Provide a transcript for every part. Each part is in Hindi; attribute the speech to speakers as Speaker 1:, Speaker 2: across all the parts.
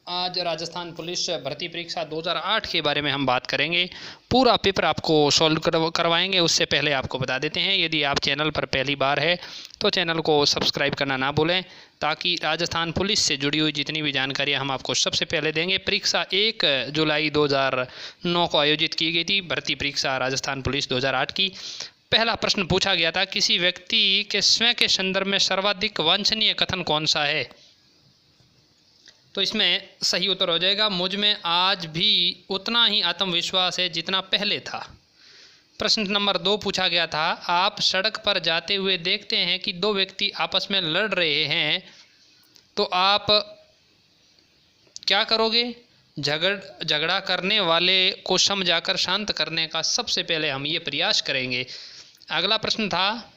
Speaker 1: आज राजस्थान पुलिस भर्ती परीक्षा 2008 के बारे में हम बात करेंगे। पूरा पेपर आपको सॉल्व करवाएंगे। उससे पहले आपको बता देते हैं, यदि आप चैनल पर पहली बार है तो चैनल को सब्सक्राइब करना ना भूलें, ताकि राजस्थान पुलिस से जुड़ी हुई जितनी भी जानकारियां हम आपको सबसे पहले देंगे। परीक्षा 1 जुलाई 2009 को आयोजित की गई थी, भर्ती परीक्षा राजस्थान पुलिस 2008 की। पहला प्रश्न पूछा गया था, किसी व्यक्ति के स्वयं के संदर्भ में सर्वाधिक वांछनीय कथन कौन सा है? तो इसमें सही उत्तर हो जाएगा, मुझ में आज भी उतना ही आत्मविश्वास है जितना पहले था। प्रश्न नंबर 2 पूछा गया था, आप सड़क पर जाते हुए देखते हैं कि दो व्यक्ति आपस में लड़ रहे हैं, तो आप क्या करोगे? झगड़ा करने वाले को समझाकर शांत करने का सबसे पहले हम ये प्रयास करेंगे। अगला प्रश्न था,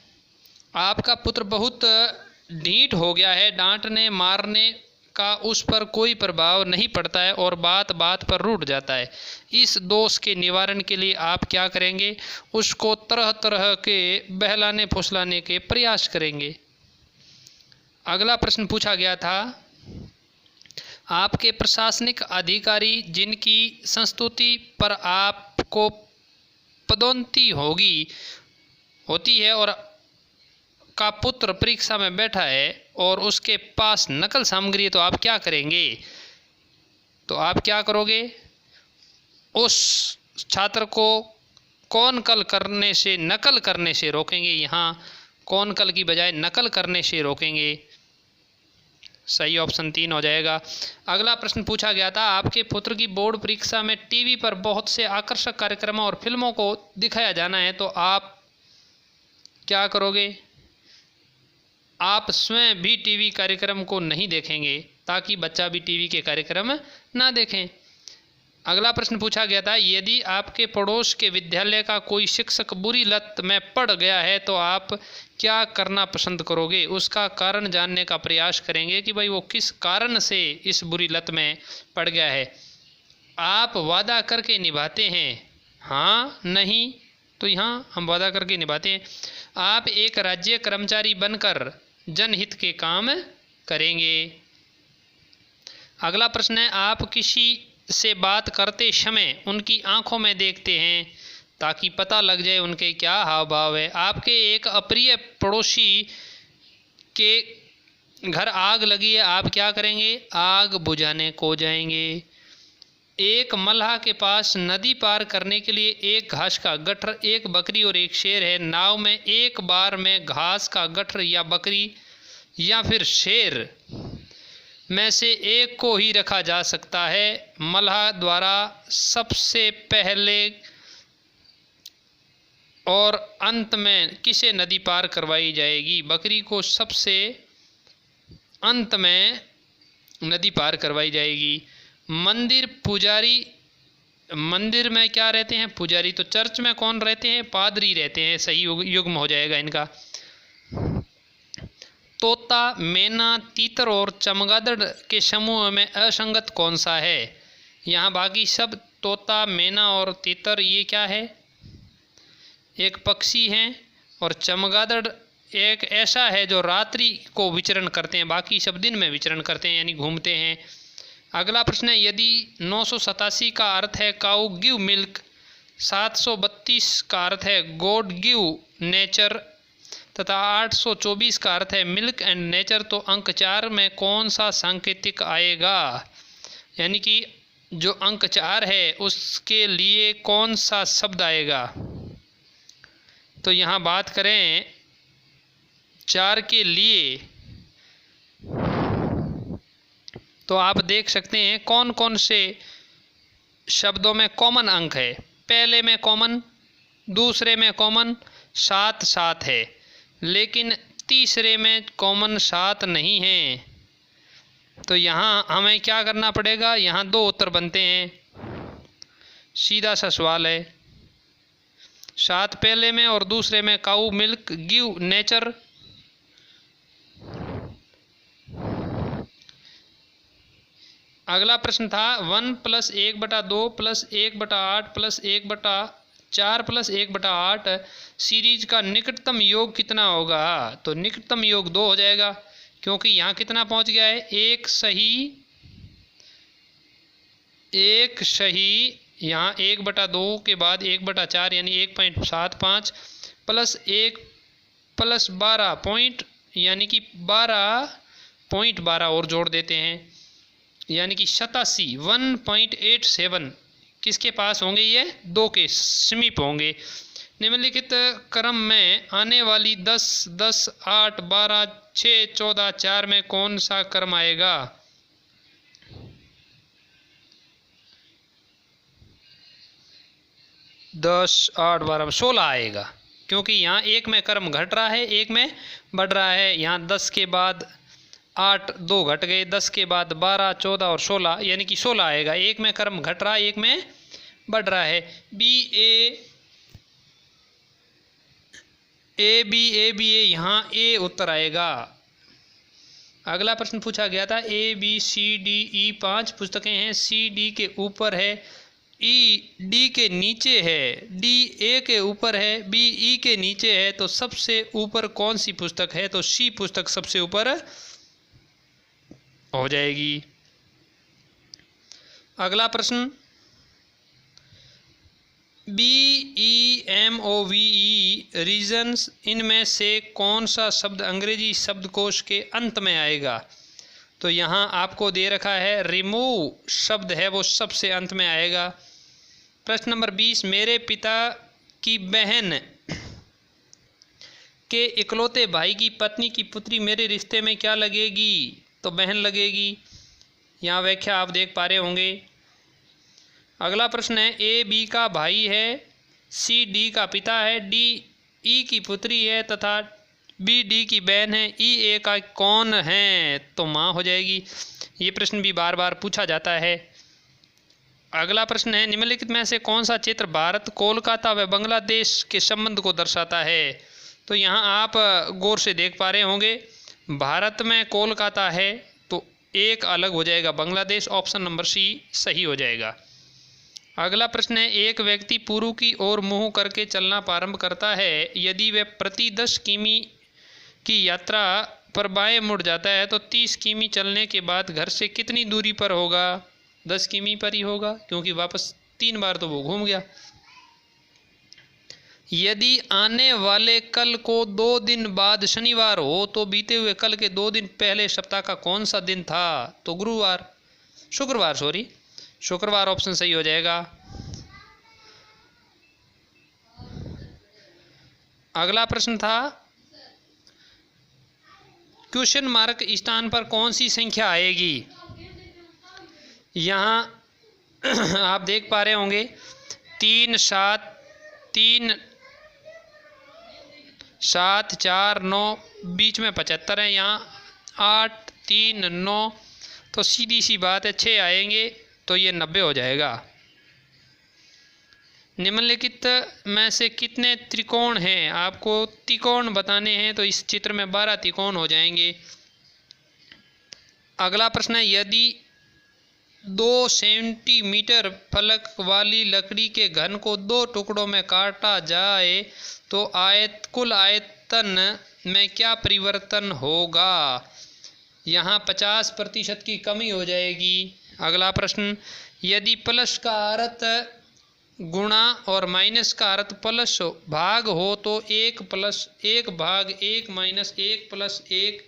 Speaker 1: आपका पुत्र बहुत ढीठ हो गया है, डांटने मारने का उस पर कोई प्रभाव नहीं पड़ता है और बात बात पर रूठ जाता है। इस दोष के निवारण के लिए आप क्या करेंगे? उसको तरह तरह के बहलाने फुसलाने के प्रयास करेंगे। अगला प्रश्न पूछा गया था, आपके प्रशासनिक अधिकारी जिनकी संस्तुति पर आपको पदोन्नति होती है और का पुत्र परीक्षा में बैठा है और उसके पास नकल सामग्री है, तो आप क्या करेंगे? तो आप क्या करोगे? उस छात्र को नकल करने से रोकेंगे। यहाँ कौनकल की बजाय नकल करने से रोकेंगे। सही ऑप्शन 3 हो जाएगा। अगला प्रश्न पूछा गया था, आपके पुत्र की बोर्ड परीक्षा में टीवी पर बहुत से आकर्षक कार्यक्रमों और फिल्मों को दिखाया जाना है, तो आप क्या करोगे? आप स्वयं भी टीवी कार्यक्रम को नहीं देखेंगे, ताकि बच्चा भी टीवी के कार्यक्रम ना देखें। अगला प्रश्न पूछा गया था, यदि आपके पड़ोस के विद्यालय का कोई शिक्षक बुरी लत में पड़ गया है, तो आप क्या करना पसंद करोगे? उसका कारण जानने का प्रयास करेंगे कि भाई वो किस कारण से इस बुरी लत में पड़ गया है। आप वादा करके निभाते हैं, हाँ नहीं? तो यहाँ हम वादा करके निभाते हैं। आप एक राज्य कर्मचारी बनकर जनहित के काम करेंगे। अगला प्रश्न है, आप किसी से बात करते समय उनकी आंखों में देखते हैं, ताकि पता लग जाए उनके क्या हाव भाव है। आपके एक अप्रिय पड़ोसी के घर आग लगी है, आप क्या करेंगे? आग बुझाने को जाएंगे। एक मल्लाह के पास नदी पार करने के लिए एक घास का गट्ठर, एक बकरी और एक शेर है। नाव में एक बार में घास का गट्ठर या बकरी या फिर शेर में से एक को ही रखा जा सकता है। मल्लाह द्वारा सबसे पहले और अंत में किसे नदी पार करवाई जाएगी? बकरी को सबसे अंत में नदी पार करवाई जाएगी। मंदिर में क्या रहते हैं? पुजारी। तो चर्च में कौन रहते हैं? पादरी रहते हैं। सही युग्म हो जाएगा इनका। तोता, मैना, तीतर और चमगादड़ के समूह में असंगत कौन सा है? यहाँ बाकी सब तोता, मैना और तीतर ये क्या है? एक पक्षी हैं, और चमगादड़ एक ऐसा है जो रात्रि को विचरण करते हैं, बाकी सब दिन में विचरण करते हैं, यानी घूमते हैं। अगला प्रश्न है, यदि 987 का अर्थ है काउ गिव मिल्क, 732 का अर्थ है गॉड गिव नेचर तथा 824 का अर्थ है मिल्क एंड नेचर, तो अंक 4 में कौन सा सांकेतिक आएगा? यानी कि जो अंक 4 है उसके लिए कौन सा शब्द आएगा? तो यहाँ बात करें 4 के लिए, तो आप देख सकते हैं कौन कौन से शब्दों में कॉमन अंक है। पहले में कॉमन, दूसरे में कॉमन 7 है, लेकिन तीसरे में कॉमन 7 नहीं है। तो यहाँ हमें क्या करना पड़ेगा? यहाँ 2 उत्तर बनते हैं। सीधा सा सवाल है। 7 पहले में और दूसरे में काऊ मिल्क गिव नेचर। अगला प्रश्न था 1 + 1/2 + 1/8 + 1/4 + 1/8 सीरीज का निकटतम योग कितना होगा? तो निकटतम योग 2 हो जाएगा, क्योंकि यहाँ कितना पहुँच गया है? 1 सही एक सही, यहाँ 1/2 के बाद 1/4 यानी 1.75 प्लस 1 प्लस 12 पॉइंट यानी कि 12.12 और जोड़ देते हैं, यानी कि 87 1.87 किसके पास होंगे? ये 2 के समीप होंगे। निम्नलिखित क्रम में आने वाली 10, 10, 8, 12, 6, 14, 4 में कौन सा क्रम आएगा? 10, 8, 12, 16 आएगा, क्योंकि यहाँ एक में क्रम घट रहा है, एक में बढ़ रहा है। यहाँ 10 के बाद 8 2 घट गए, 10 के बाद 12, 14 और 16 यानी कि 16 आएगा। एक में क्रम घट रहा है, एक में बढ़ रहा है। बी ए यहाँ ए उत्तर आएगा। अगला प्रश्न पूछा गया था ABCDE 5 पुस्तकें हैं, सी डी के ऊपर है, ई डी के नीचे है, डी ए के ऊपर है, बी ई के नीचे है, तो सबसे ऊपर कौन सी पुस्तक है? तो सी पुस्तक सबसे ऊपर हो जाएगी। अगला प्रश्न BEMOVE रीजन्स, इनमें से कौन सा शब्द अंग्रेजी शब्दकोश के अंत में आएगा? तो यहाँ आपको दे रखा है रिमूव शब्द है वो सबसे अंत में आएगा। प्रश्न नंबर 20 मेरे पिता की बहन के इकलौते भाई की पत्नी की पुत्री मेरे रिश्ते में क्या लगेगी? तो बहन लगेगी। यहाँ व्याख्या आप देख पा रहे होंगे। अगला प्रश्न है ए बी का भाई है, सी डी का पिता है, डी ई की पुत्री है तथा बी डी की बहन है, ई ए का कौन है? तो माँ हो जाएगी। ये प्रश्न भी बार बार पूछा जाता है। अगला प्रश्न है निम्नलिखित में से कौन सा चित्र भारत, कोलकाता व बांग्लादेश के संबंध को दर्शाता है? तो यहाँ आप गौर से देख पा रहे होंगे, भारत में कोलकाता है तो एक अलग हो जाएगा बांग्लादेश, ऑप्शन नंबर सी सही हो जाएगा। अगला प्रश्न है एक व्यक्ति पूर्व की ओर मुंह करके चलना प्रारंभ करता है, यदि वह प्रति 10 किमी की यात्रा पर बाएं मुड़ जाता है तो 30 किमी चलने के बाद घर से कितनी दूरी पर होगा? 10 किमी पर ही होगा, क्योंकि वापस 3 बार तो वो घूम गया। यदि आने वाले कल को 2 दिन बाद शनिवार हो तो बीते हुए कल के 2 दिन पहले सप्ताह का कौन सा दिन था? तो शुक्रवार ऑप्शन सही हो जाएगा। अगला प्रश्न था क्वेश्चन मार्क स्थान पर कौन सी संख्या आएगी? यहाँ आप देख पा रहे होंगे 3 7 4 9 बीच में 75 है, यहाँ 8 3 9 तो सीधी सी बात है 6 आएंगे तो ये 90 हो जाएगा। निम्नलिखित में से कितने त्रिकोण हैं? आपको त्रिकोण बताने हैं तो इस चित्र में 12 त्रिकोण हो जाएंगे। अगला प्रश्न है यदि 2 सेंटीमीटर फलक वाली लकड़ी के घन को 2 टुकड़ों में काटा जाए तो कुल आयतन में क्या परिवर्तन होगा? यहाँ 50% की कमी हो जाएगी। अगला प्रश्न यदि प्लस का अर्थ गुणा और माइनस का अर्थ प्लस भाग हो तो 1 + 1 भाग 1 - 1 + 1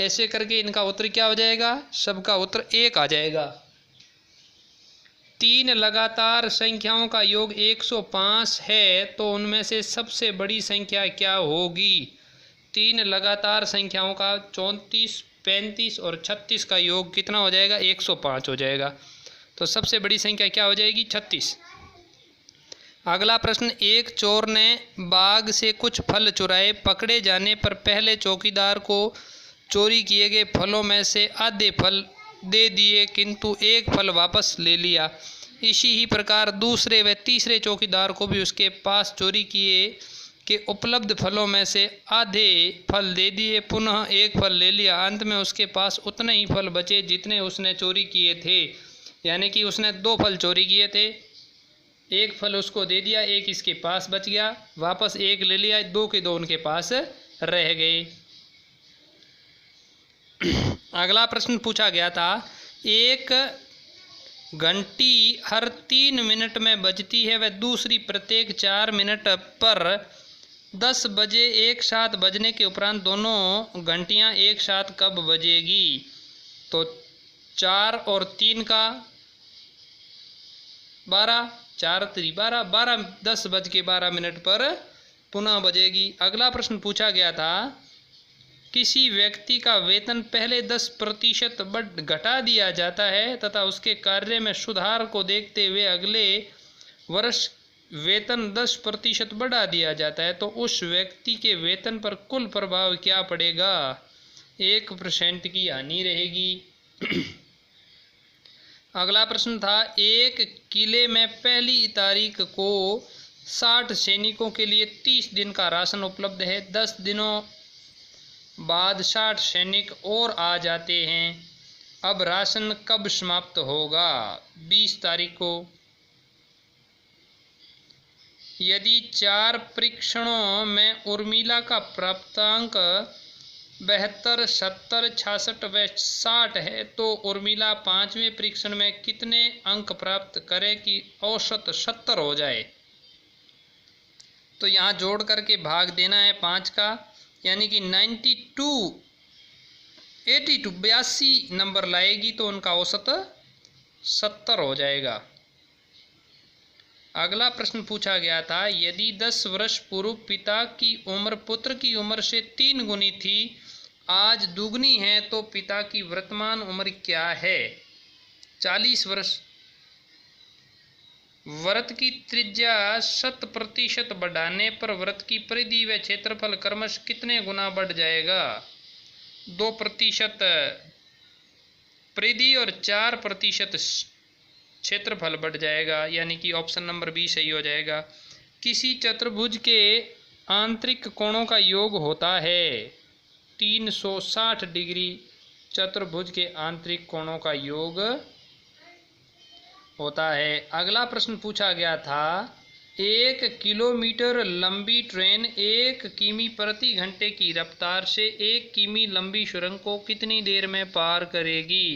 Speaker 1: ऐसे करके इनका उत्तर क्या हो जाएगा? सबका उत्तर 1 आ जाएगा। 3 लगातार संख्याओं का योग 105 है तो उनमें से सबसे बड़ी संख्या क्या होगी? 3 लगातार संख्याओं का 34, 35 और 36 का योग कितना हो जाएगा? 105 हो जाएगा। तो सबसे बड़ी संख्या क्या हो जाएगी? 36। अगला प्रश्न एक चोर ने बाग से कुछ फल चुराए, पकड़े जाने पर पहले चौकीदार को चोरी किए गए फलों में से आधे फल दे दिए किंतु एक फल वापस ले लिया। इसी ही प्रकार दूसरे व तीसरे चौकीदार को भी उसके पास चोरी किए के उपलब्ध फलों में से आधे फल दे दिए, पुनः एक फल ले लिया। अंत में उसके पास उतने ही फल बचे जितने उसने चोरी किए थे। यानी कि उसने 2 फल चोरी किए थे, एक फल उसको दे दिया, एक इसके पास बच गया, वापस एक ले लिया, 2 के 2 उनके पास रह गए। अगला प्रश्न पूछा गया था एक घंटी हर 3 मिनट में बजती है वह दूसरी प्रत्येक 4 मिनट पर 10 बजे एक साथ बजने के उपरांत दोनों घंटियां एक साथ कब बजेगी? तो 4 और 3 का 12, 4 3 12, 12 10 बज के 12 मिनट पर पुनः बजेगी। अगला प्रश्न पूछा गया था, किसी व्यक्ति का वेतन पहले 10% घटा दिया जाता है तथा उसके कार्य में सुधार को देखते हुए अगले वर्ष वेतन 10% बढ़ा दिया जाता है, तो उस व्यक्ति के वेतन पर कुल प्रभाव क्या पड़ेगा? 1% की हानि रहेगी। अगला प्रश्न था, एक किले में पहली तारीख को 60 सैनिकों के लिए 30 दिन का राशन उपलब्ध है। 10 दिनों बाद 60 सैनिक और आ जाते हैं। अब राशन कब समाप्त होगा? 20 तारीख को। यदि 4 परीक्षणों में उर्मिला का प्राप्तांक 72, 70, 66 व 60 है तो उर्मिला 5वें परीक्षण में कितने अंक प्राप्त करे कि औसत 70 हो जाए? तो यहाँ जोड़ करके भाग देना है 5 का, यानी कि 82 नंबर लाएगी तो उनका औसत 70 हो जाएगा। अगला प्रश्न पूछा गया था, यदि 10 वर्ष पूर्व पिता की उम्र पुत्र की उम्र से 3 गुनी थी, आज दुगनी है, तो पिता की वर्तमान उम्र क्या है? 40 वर्ष। वृत्त की त्रिज्या 100% बढ़ाने पर वृत्त की परिधि व क्षेत्रफल क्रमश कितने गुना बढ़ जाएगा? 2% परिधि और 4% क्षेत्रफल बढ़ जाएगा, यानी कि ऑप्शन नंबर बी सही हो जाएगा। किसी चतुर्भुज के आंतरिक कोणों का योग होता है 360 डिग्री। चतुर्भुज के आंतरिक कोणों का योग होता है। अगला प्रश्न पूछा गया था, 1 किलोमीटर लंबी ट्रेन 1 किमी प्रति घंटे की रफ्तार से 1 किमी लंबी सुरंग को कितनी देर में पार करेगी?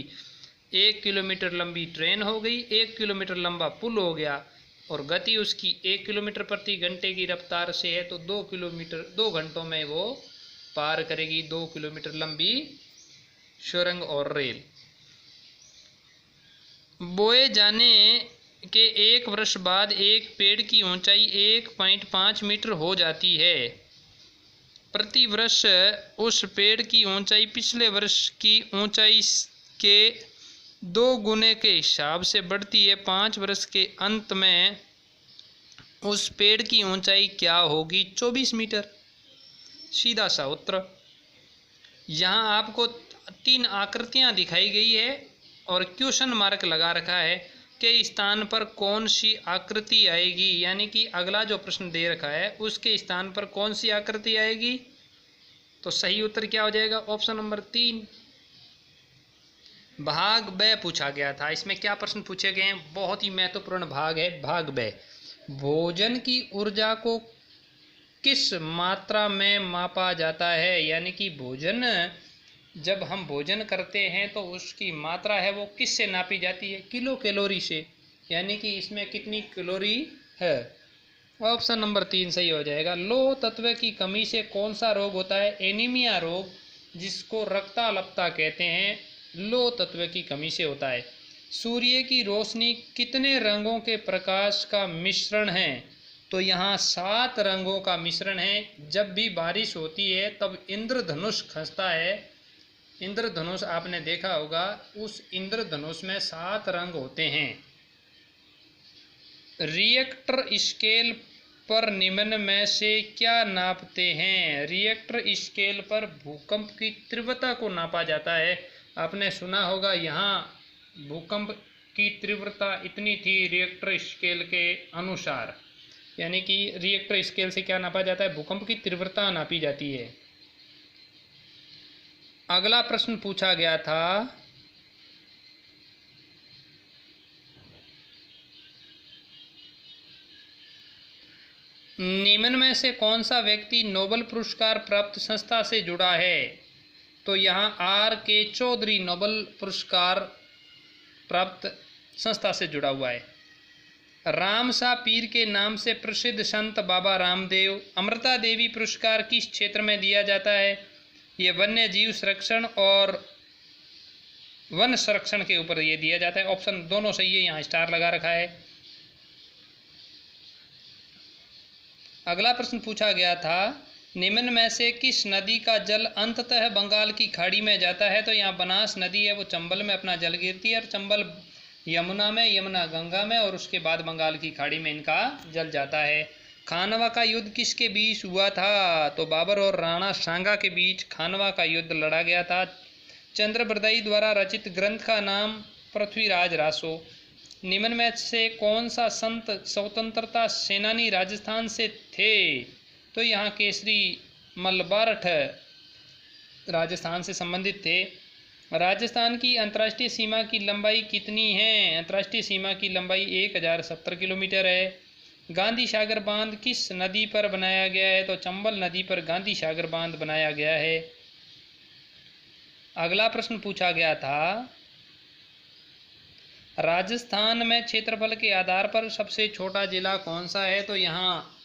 Speaker 1: 1 किलोमीटर लंबी ट्रेन हो गई, 1 किलोमीटर लंबा पुल हो गया और गति उसकी 1 किलोमीटर प्रति घंटे की रफ्तार से है, तो 2 घंटों में वो पार करेगी 2 किलोमीटर लंबी सुरंग और रेल। बोए जाने के 1 वर्ष बाद एक पेड़ की ऊंचाई 1.5 मीटर हो जाती है। प्रति वर्ष उस पेड़ की ऊंचाई पिछले वर्ष की ऊंचाई के 2 गुने के हिसाब से बढ़ती है। 5 वर्ष के अंत में उस पेड़ की ऊंचाई क्या होगी? 24 मीटर। सीधा सा उत्तर। यहाँ आपको 3 आकृतियाँ दिखाई गई है और क्वेश्चन मार्क लगा रखा है के स्थान पर कौन सी आकृति आएगी, यानी कि अगला जो प्रश्न दे रखा है उसके स्थान पर कौन सी आकृति आएगी। तो सही उत्तर क्या हो जाएगा? Option number 3। भाग ब पूछा गया था। इसमें क्या प्रश्न पूछे गए हैं? बहुत ही महत्वपूर्ण भाग है भाग ब। भोजन की ऊर्जा को किस मात्रा में मापा जाता है, यानी कि भोजन जब हम भोजन करते हैं तो उसकी मात्रा है वो किस से नापी जाती है? किलो कैलोरी से, यानी कि इसमें कितनी कैलोरी है। ऑप्शन नंबर 3 सही हो जाएगा। लौह तत्व की कमी से कौन सा रोग होता है? एनीमिया रोग, जिसको रक्ताल्पता कहते हैं, लौह तत्व की कमी से होता है। सूर्य की रोशनी कितने रंगों के प्रकाश का मिश्रण है? तो यहाँ 7 रंगों का मिश्रण है। जब भी बारिश होती है तब इंद्रधनुष खसता है। इंद्रधनुष आपने देखा होगा, उस इंद्रधनुष में 7 रंग होते हैं। रिएक्टर स्केल पर निम्न में से क्या नापते हैं? रिएक्टर स्केल पर भूकंप की तीव्रता को नापा जाता है। आपने सुना होगा यहाँ भूकंप की तीव्रता इतनी थी रिएक्टर स्केल के अनुसार, यानी कि रिएक्टर स्केल से क्या नापा जाता है? भूकंप की तीव्रता नापी जाती है। अगला प्रश्न पूछा गया था, निम्न में से कौन सा व्यक्ति नोबेल पुरस्कार प्राप्त संस्था से जुड़ा है? तो यहाँ R.K. चौधरी नोबेल पुरस्कार प्राप्त संस्था से जुड़ा हुआ है। रामशाह पीर के नाम से प्रसिद्ध संत बाबा रामदेव। अमृता देवी पुरस्कार किस क्षेत्र में दिया जाता है? ये वन्य जीव संरक्षण और वन संरक्षण के ऊपर ये दिया जाता है। ऑप्शन दोनों सही है, यहाँ स्टार लगा रखा है। अगला प्रश्न पूछा गया था, निम्न में से किस नदी का जल अंततः बंगाल की खाड़ी में जाता है? तो यहाँ बनास नदी है, वो चंबल में अपना जल गिरती है, और चंबल यमुना में, यमुना गंगा में, और उसके बाद बंगाल की खाड़ी में इनका जल जाता है। खानवा का युद्ध किसके बीच हुआ था? तो बाबर और राणा सांगा के बीच खानवा का युद्ध लड़ा गया था। चंद्रबरदाई द्वारा रचित ग्रंथ का नाम पृथ्वीराज रासो। निम्न में से कौन सा संत स्वतंत्रता सेनानी राजस्थान से थे? तो यहाँ केसरी मलबारठ राजस्थान से संबंधित थे। राजस्थान की अंतर्राष्ट्रीय सीमा की लंबाई कितनी है? अंतर्राष्ट्रीय सीमा की लंबाई 1070 किलोमीटर है। गांधी सागर बांध किस नदी पर बनाया गया है? तो चंबल नदी पर गांधी सागर बांध बनाया गया है। अगला प्रश्न पूछा गया था, राजस्थान में क्षेत्रफल के आधार पर सबसे छोटा जिला कौन सा है? तो यहाँ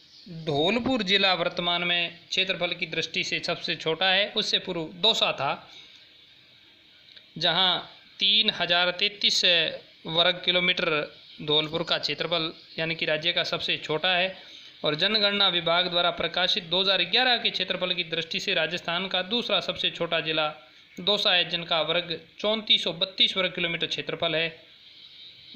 Speaker 1: धौलपुर जिला वर्तमान में क्षेत्रफल की दृष्टि से सबसे छोटा है। उससे पूर्व दौसा था, जहाँ 3033 वर्ग किलोमीटर धौलपुर का क्षेत्रफल यानी कि राज्य का सबसे छोटा है। और जनगणना विभाग द्वारा प्रकाशित 2011 के क्षेत्रफल की दृष्टि से राजस्थान का दूसरा सबसे छोटा जिला दौसा है, जिनका वर्ग 3432 वर्ग किलोमीटर क्षेत्रफल है।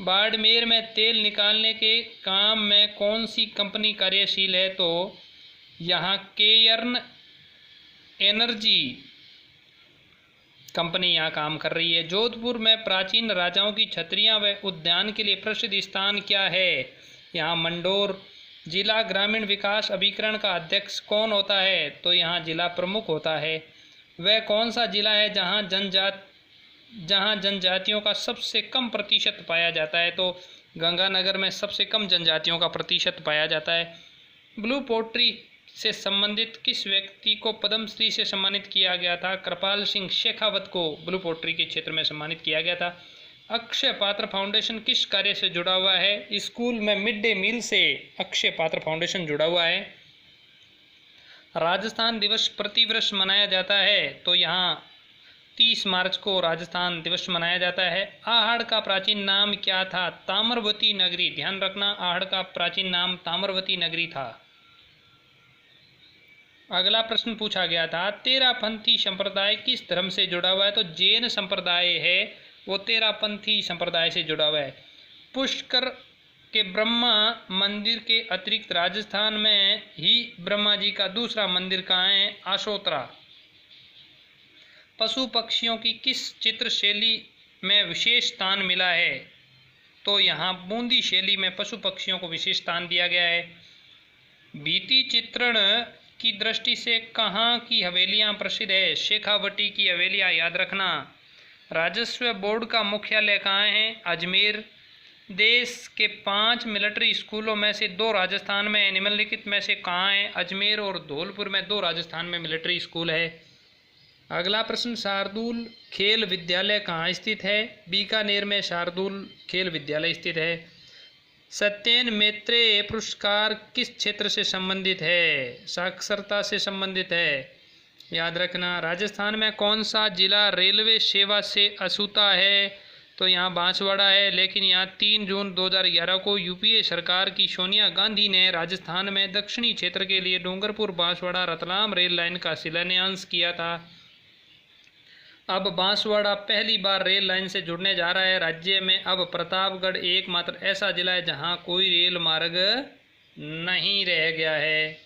Speaker 1: बाड़मेर में तेल निकालने के काम में कौन सी कंपनी कार्यशील है? तो यहाँ केयर्न एनर्जी कंपनी यहाँ काम कर रही है। जोधपुर में प्राचीन राजाओं की छतरियाँ व उद्यान के लिए प्रसिद्ध स्थान क्या है? यहाँ मंडोर। जिला ग्रामीण विकास अभिकरण का अध्यक्ष कौन होता है? तो यहाँ जिला प्रमुख होता है। वह कौन सा जिला है जहाँ जनजातियों का सबसे कम प्रतिशत पाया जाता है? तो गंगानगर में सबसे कम जनजातियों का प्रतिशत पाया जाता है। ब्लू पोट्री से संबंधित किस व्यक्ति को पद्मश्री से सम्मानित किया गया था? कृपाल सिंह शेखावत को ब्लू पोट्री के क्षेत्र में सम्मानित किया गया था। अक्षय पात्र फाउंडेशन किस कार्य से जुड़ा हुआ है? स्कूल में मिड डे मील से अक्षय पात्र फाउंडेशन जुड़ा हुआ है। राजस्थान दिवस प्रतिवर्ष मनाया जाता है, तो यहाँ 30 मार्च को राजस्थान दिवस मनाया जाता है। आहड़ का प्राचीन नाम क्या था? ताम्रवती नगरी। ध्यान रखना, आहड़ का प्राचीन नाम ताम्रवती नगरी था। अगला प्रश्न पूछा गया था, तेरापंथी संप्रदाय किस धर्म से जुड़ा हुआ है? तो जैन संप्रदाय है, वो तेरापंथी संप्रदाय से जुड़ा हुआ है। पुष्कर के ब्रह्मा मंदिर के अतिरिक्त राजस्थान में ही ब्रह्मा जी का दूसरा मंदिर कहाँ है? आशोतरा। पशु पक्षियों की किस चित्र शैली में विशेष स्थान मिला है? तो यहाँ बूंदी शैली में पशु पक्षियों को विशेष स्थान दिया गया है। भित्ति चित्रण की दृष्टि से कहाँ की हवेलियाँ प्रसिद्ध है? शेखावटी की हवेलियाँ, याद रखना। राजस्व बोर्ड का मुख्यालय कहाँ है? अजमेर। देश के 5 मिलिट्री स्कूलों में से 2 राजस्थान में है, निम्नलिखित में से कहाँ है? अजमेर और धौलपुर में 2 राजस्थान में मिलिट्री स्कूल है। अगला प्रश्न, शार्दुल खेल विद्यालय कहाँ स्थित है? बीकानेर में शार्दुल खेल विद्यालय स्थित है। सत्येन मैत्रेय पुरस्कार किस क्षेत्र से संबंधित है? साक्षरता से संबंधित है, याद रखना। राजस्थान में कौन सा जिला रेलवे सेवा से अछूता है? तो यहाँ बांसवाड़ा है, लेकिन यहाँ 3 जून 2011 को यूपीए सरकार की सोनिया गांधी ने राजस्थान में दक्षिणी क्षेत्र के लिए डूंगरपुर बांसवाड़ा रतलाम रेल लाइन का शिलान्यास किया था। अब बांसवाड़ा पहली बार रेल लाइन से जुड़ने जा रहा है। राज्य में अब प्रतापगढ़ एकमात्र ऐसा जिला है जहां कोई रेल मार्ग नहीं रह गया है।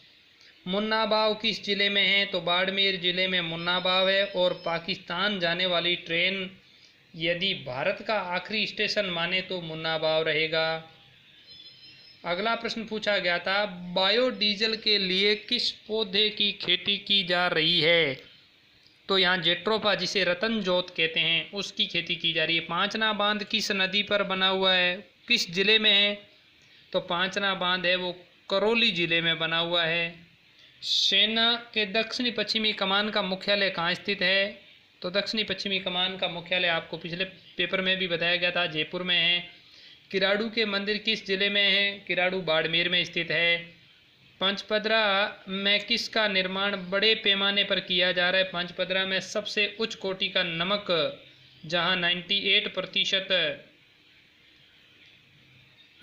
Speaker 1: मुन्नाबाव किस जिले में है? तो बाड़मेर जिले में मुन्नाबाव है। और पाकिस्तान जाने वाली ट्रेन यदि भारत का आखिरी स्टेशन माने तो मुन्नाबाव रहेगा। अगला प्रश्न पूछा गया था, बायोडीजल के लिए किस पौधे की खेती की जा रही है? तो यहाँ जेट्रोफा, जिसे रतन जोत कहते हैं, उसकी खेती की जा रही है। पांचना बांध किस नदी पर बना हुआ है? किस जिले में है? तो पांचना बांध है वो करौली जिले में बना हुआ है। सेना के दक्षिणी पश्चिमी कमान का मुख्यालय कहाँ स्थित है? तो दक्षिणी पश्चिमी कमान का मुख्यालय आपको पिछले पेपर में भी बताया गया था, जयपुर में है। किराड़ू के मंदिर किस जिले में है? किराड़ू बाड़मेर में स्थित है। पंचपदरा में किसका निर्माण बड़े पैमाने पर किया जा रहा है? पंचपदरा में सबसे उच्च कोटि का नमक, जहां 98%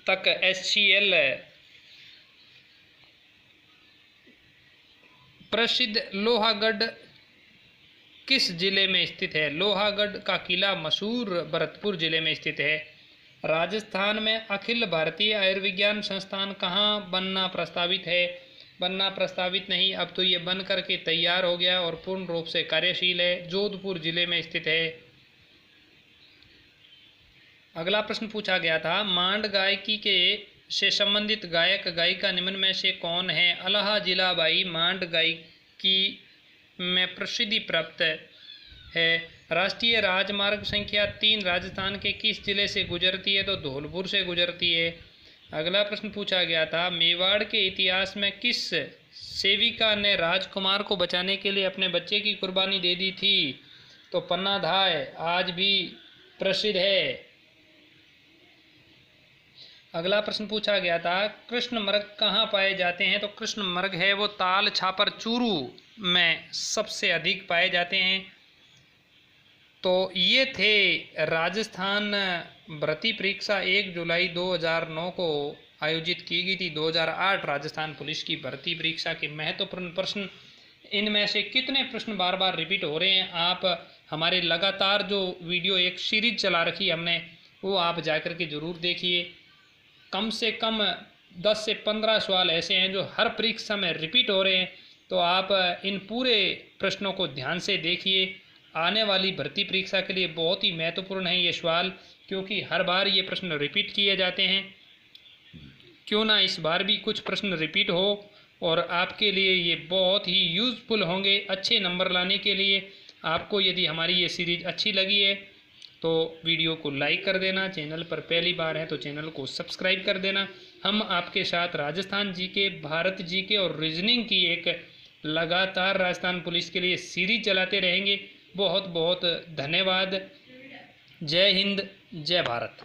Speaker 1: तक HCl प्रसिद्ध लोहागढ़ किस जिले में स्थित है? लोहागढ़ का किला मशहूर भरतपुर जिले में स्थित है। राजस्थान में अखिल भारतीय आयुर्विज्ञान संस्थान कहाँ बनना प्रस्तावित है? बनना प्रस्तावित नहीं, अब तो ये बन करके तैयार हो गया और पूर्ण रूप से कार्यशील है। जोधपुर जिले में स्थित है। अगला प्रश्न पूछा गया था, मांड गायकी के से संबंधित गायक गायिका निम्न में से कौन है? अलाहा जिलाबाई मांड गायकी में प्रसिद्धि प्राप्त है। राष्ट्रीय राजमार्ग संख्या 3 राजस्थान के किस जिले से गुजरती है? तो धौलपुर से गुजरती है। अगला प्रश्न पूछा गया था, मेवाड़ के इतिहास में किस सेविका ने राजकुमार को बचाने के लिए अपने बच्चे की कुर्बानी दे दी थी? तो पन्नाधाय आज भी प्रसिद्ध है। अगला प्रश्न पूछा गया था, कृष्ण मृग कहाँ पाए जाते हैं? तो कृष्ण मृग है वो ताल छापर चूरू में सबसे अधिक पाए जाते हैं। तो ये थे राजस्थान भर्ती परीक्षा 1 जुलाई 2009 को आयोजित की गई थी। 2008 राजस्थान पुलिस की भर्ती परीक्षा के महत्वपूर्ण प्रश्न। इनमें से कितने प्रश्न बार बार रिपीट हो रहे हैं? आप हमारे लगातार जो वीडियो एक सीरीज चला रखी है हमने, वो आप जाकर के ज़रूर देखिए। कम से कम 10 से 15 सवाल ऐसे हैं जो हर परीक्षा में रिपीट हो रहे हैं। तो आप इन पूरे प्रश्नों को ध्यान से देखिए। आने वाली भर्ती परीक्षा के लिए बहुत ही महत्वपूर्ण है ये सवाल, क्योंकि हर बार ये प्रश्न रिपीट किए जाते हैं। क्यों ना इस बार भी कुछ प्रश्न रिपीट हो और आपके लिए ये बहुत ही यूज़फुल होंगे अच्छे नंबर लाने के लिए। आपको यदि हमारी ये सीरीज़ अच्छी लगी है तो वीडियो को लाइक कर देना। चैनल पर पहली बार है तो चैनल को सब्सक्राइब कर देना। हम आपके साथ राजस्थान जीके, भारत जीके और रीजनिंग की एक लगातार राजस्थान पुलिस के लिए सीरीज चलाते रहेंगे। बहुत बहुत धन्यवाद। जय हिंद, जय भारत।